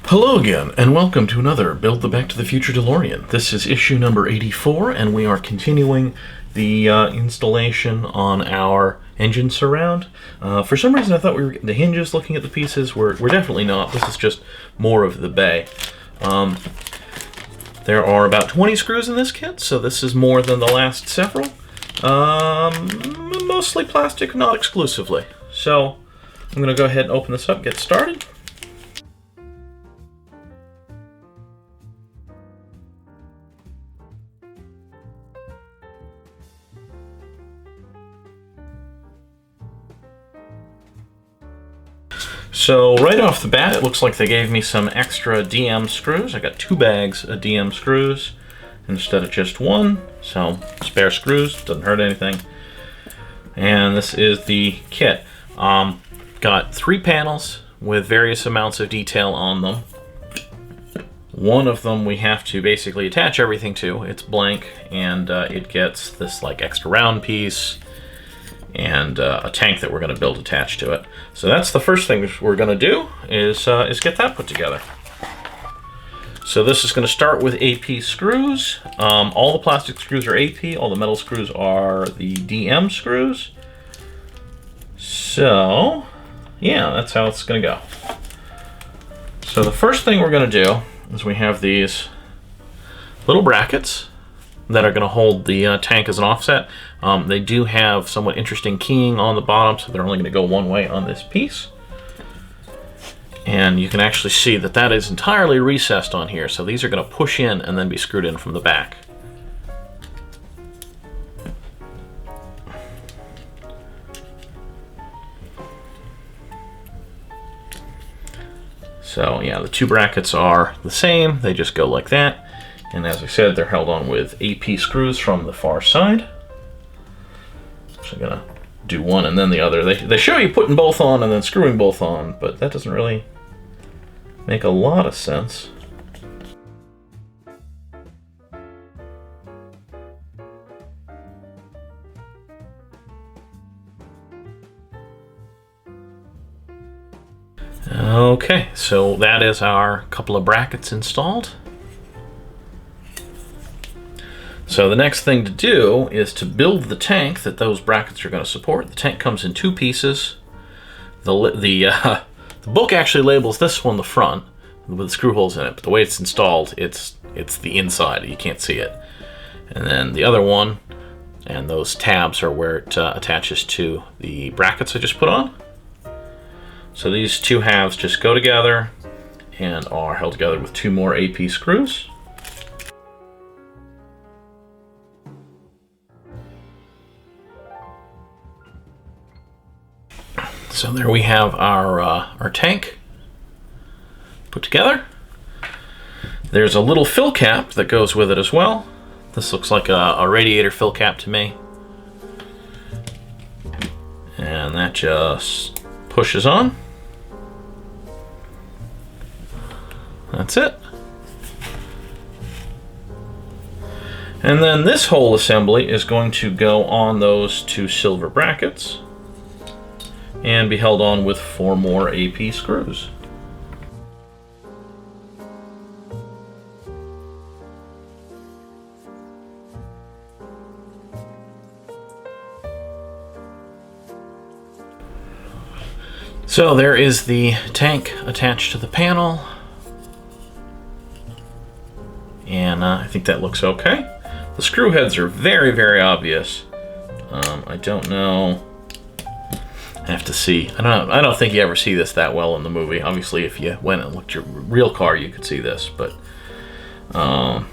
Hello again, and welcome to another Build the Back to the Future DeLorean. This is issue number 84, and we are continuing the installation on our engine surround. For some reason I thought we were getting the hinges looking at the pieces. We're definitely not. This is just more of the bay. There are about 20 screws in this kit, so this is more than the last several. Mostly plastic, not exclusively. So I'm going to go ahead and open this up, get started. So right off the bat, it looks like they gave me some extra DM screws. I got 2 bags of DM screws instead of just 1. So spare screws, doesn't hurt anything. And this is the kit. Got 3 panels with various amounts of detail on them. One of them we have to basically attach everything to. It's blank, and it gets this like extra round piece and a tank that we're going to build attached to it. So that's the first thing we're going to do is get that put together. So this is going to start with AP screws. All the plastic screws are AP, all the metal screws are the DM screws. So yeah, that's how it's going to go. So the first thing we're going to do is we have these little brackets that are going to hold the tank as an offset. They do have somewhat interesting keying on the bottom, so they're only going to go one way on this piece. And you can actually see that that is entirely recessed on here, so these are going to push in and then be screwed in from the back. So yeah, the 2 brackets are the same, they just go like that. And as I said, they're held on with AP screws from the far side. So I'm gonna do one and then the other. They show you putting both on and then screwing both on, but that doesn't really make a lot of sense. Okay, so that is our couple of brackets installed. So the next thing to do is to build the tank that those brackets are going to support. The tank comes in 2 pieces. The book actually labels this one the front with the screw holes in it, but the way it's installed, it's the inside. You can't see it. And then the other one, and those tabs are where it attaches to the brackets I just put on. So these 2 halves just go together and are held together with 2 more AP screws. So there we have our tank put together. There's a little fill cap that goes with it as well. This looks like a radiator fill cap to me. And that just pushes on. That's it. And then this whole assembly is going to go on those 2 silver brackets and be held on with 4 more AP screws. So there is the tank attached to the panel, and I think that looks okay. The screw heads are very, very obvious. I don't know. I have to see. I don't think you ever see this that well in the movie. Obviously, if you went and looked at your real car, you could see this, but it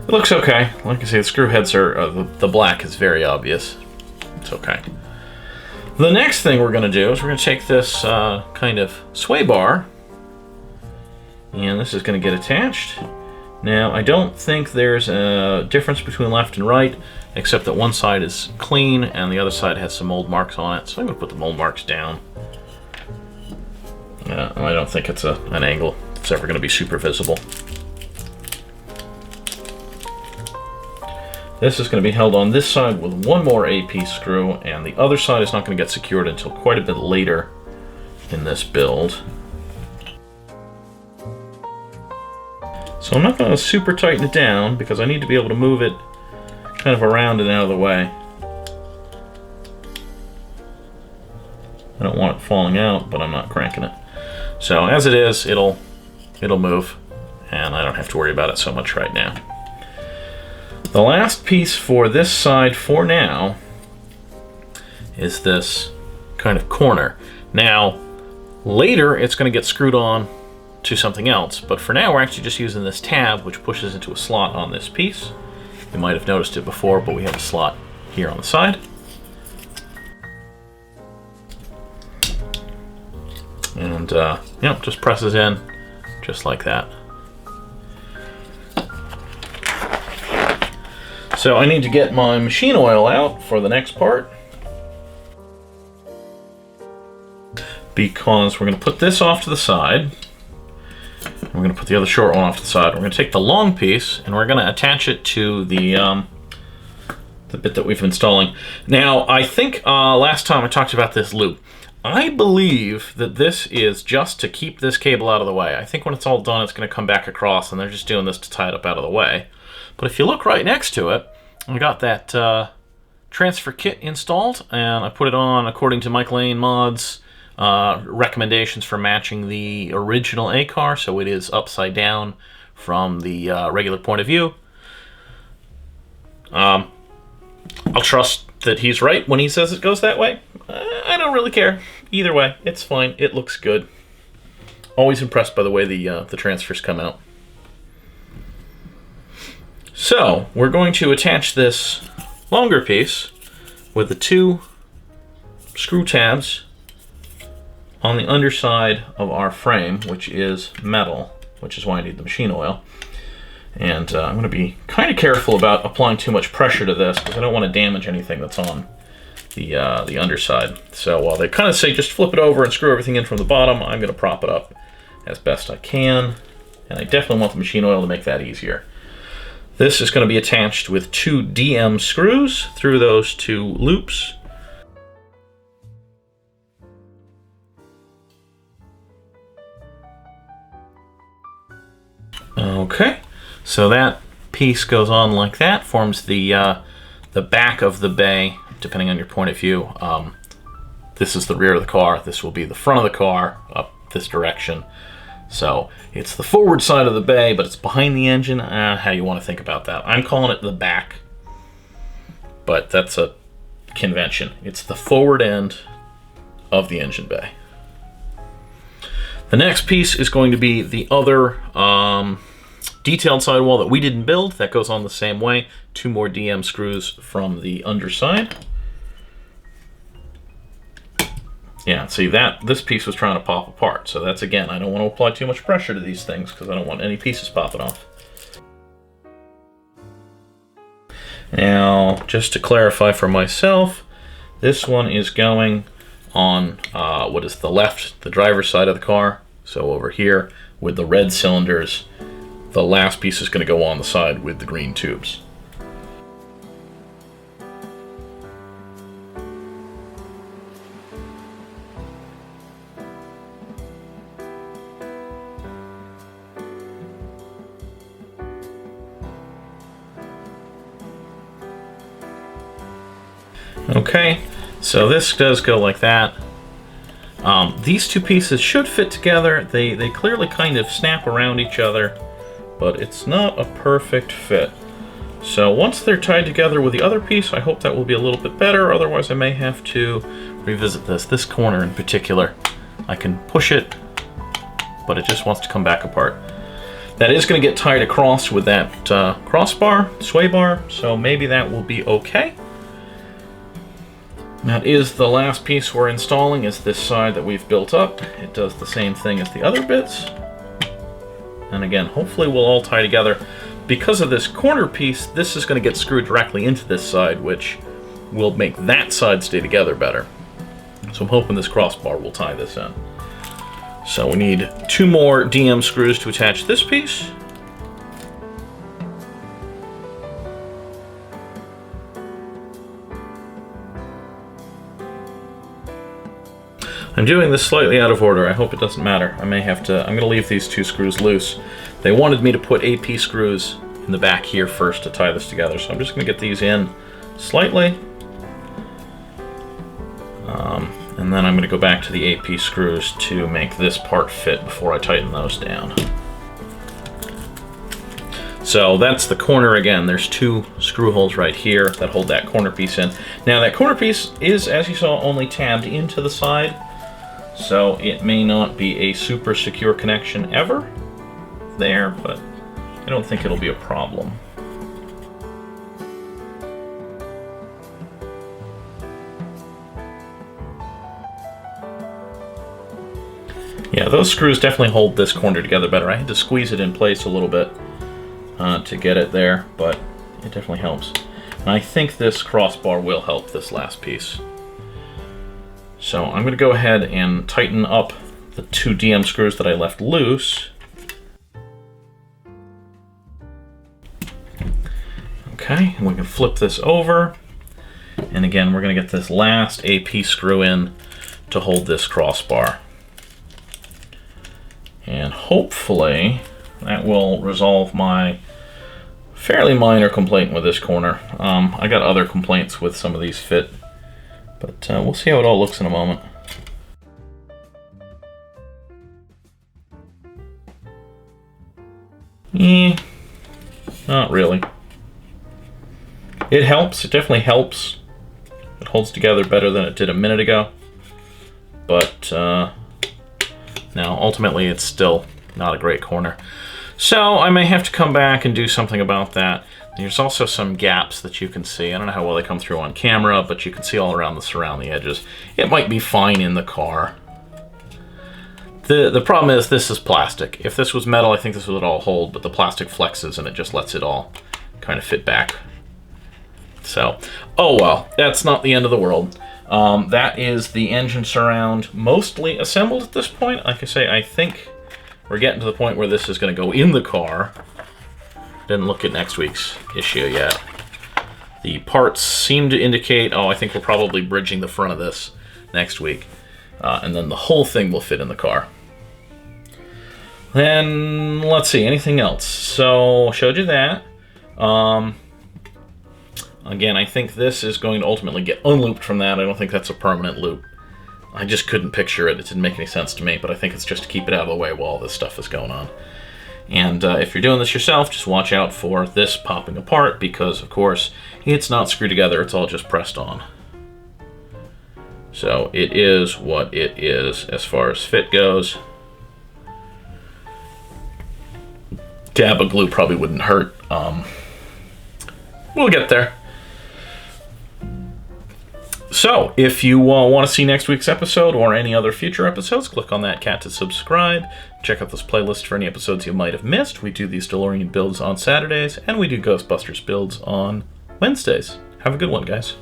looks okay. Like I say, the screw heads are the black is very obvious. It's okay. The next thing we're going to do is we're going to take this kind of sway bar, and this is going to get attached. Now, I don't think there's a difference between left and right, except that one side is clean and the other side has some mold marks on it. So I'm going to put the mold marks down. I don't think it's an angle that's ever going to be super visible. This is going to be held on this side with 1 more AP screw, and the other side is not going to get secured until quite a bit later in this build. So I'm not going to super tighten it down because I need to be able to move it kind of around and out of the way. I don't want it falling out, but I'm not cranking it. So as it is, it'll move, and I don't have to worry about it so much right now. The last piece for this side for now is this kind of corner. Now, later it's going to get screwed on to something else, but for now we're actually just using this tab, which pushes into a slot on this piece. You might have noticed it before, but we have a slot here on the side. And yep, just presses in just like that. So I need to get my machine oil out for the next part, because we're going to put this off to the side. We're going to put the other short one off to the side. We're going to take the long piece and we're going to attach it to the bit that we've been installing. Now, I think last time I talked about this loop. I believe that this is just to keep this cable out of the way. I think when it's all done, it's going to come back across, and they're just doing this to tie it up out of the way. But if you look right next to it, I got that transfer kit installed, and I put it on according to Mike Lane Mod's recommendations for matching the original A-car, so it is upside down from the regular point of view. I'll trust that he's right when he says it goes that way. I don't really care. Either way, it's fine. It looks good. Always impressed by the way the transfers come out. So, we're going to attach this longer piece with the two screw tabs on the underside of our frame, which is metal, which is why I need the machine oil. And I'm going to be kind of careful about applying too much pressure to this because I don't want to damage anything that's on the underside. So while they kind of say just flip it over and screw everything in from the bottom, I'm going to prop it up as best I can. And I definitely want the machine oil to make that easier. This is going to be attached with 2 DM screws through those 2 loops. Okay, so that piece goes on like that, forms the back of the bay, depending on your point of view. This is the rear of the car. This will be the front of the car up this direction. So it's the forward side of the bay, but it's behind the engine. How you want to think about that. I'm calling it the back, but that's a convention. It's the forward end of the engine bay. The next piece is going to be the other detailed sidewall that we didn't build. That goes on the same way. 2 more DM screws from the underside. Yeah, see that this piece was trying to pop apart. So that's, again, I don't want to apply too much pressure to these things because I don't want any pieces popping off. Now, just to clarify for myself, this one is going on what is the left, the driver's side of the car. So over here with the red cylinders, the last piece is going to go on the side with the green tubes. Okay, so this does go like that. These 2 pieces should fit together. They clearly kind of snap around each other, but it's not a perfect fit. So once they're tied together with the other piece, I hope that will be a little bit better. Otherwise, I may have to revisit this corner in particular. I can push it, but it just wants to come back apart. That is going to get tied across with that crossbar, sway bar, so maybe that will be okay. That is the last piece we're installing, is this side that we've built up. It does the same thing as the other bits. And again, hopefully we'll all tie together. Because of this corner piece, this is going to get screwed directly into this side, which will make that side stay together better. So I'm hoping this crossbar will tie this in. So we need 2 more DM screws to attach this piece. I'm doing this slightly out of order. I hope it doesn't matter. I may have to, I'm going to leave these 2 screws loose. They wanted me to put AP screws in the back here first to tie this together, so I'm just going to get these in slightly. And then I'm going to go back to the AP screws to make this part fit before I tighten those down. So that's the corner again. There's 2 screw holes right here that hold that corner piece in. Now that corner piece is, as you saw, only tabbed into the side, so it may not be a super secure connection ever there, but I don't think it'll be a problem. Yeah, those screws definitely hold this corner together better. I had to squeeze it in place a little bit to get it there, but it definitely helps. And I think this crossbar will help this last piece. So I'm going to go ahead and tighten up the 2 DM screws that I left loose. Okay, and we can flip this over. And again, we're going to get this last AP screw in to hold this crossbar. And hopefully that will resolve my fairly minor complaint with this corner. I got other complaints with some of these fit, but we'll see how it all looks in a moment. Not really. It helps, it definitely helps. It holds together better than it did a minute ago, but now, ultimately, it's still not a great corner. So I may have to come back and do something about that. There's also some gaps that you can see. I don't know how well they come through on camera, but you can see all around the edges. It might be fine in the car. The problem is this is plastic. If this was metal, I think this would all hold, but the plastic flexes and it just lets it all kind of fit back. So, oh well, that's not the end of the world. That is the engine surround mostly assembled at this point. Like I say, I think we're getting to the point where this is going to go in the car. Didn't look at next week's issue yet. The parts seem to indicate, oh, I think we're probably bridging the front of this next week. And then the whole thing will fit in the car. Then, let's see, anything else? So, showed you that. Again, I think this is going to ultimately get unlooped from that. I don't think that's a permanent loop. I just couldn't picture it. It didn't make any sense to me, but I think it's just to keep it out of the way while all this stuff is going on. And if you're doing this yourself, just watch out for this popping apart because, of course, it's not screwed together. It's all just pressed on. So it is what it is as far as fit goes. Dab of glue probably wouldn't hurt. We'll get there. So, if you want to see next week's episode or any other future episodes, click on that cat to subscribe. Check out this playlist for any episodes you might have missed. We do these DeLorean builds on Saturdays, and we do Ghostbusters builds on Wednesdays. Have a good one, guys.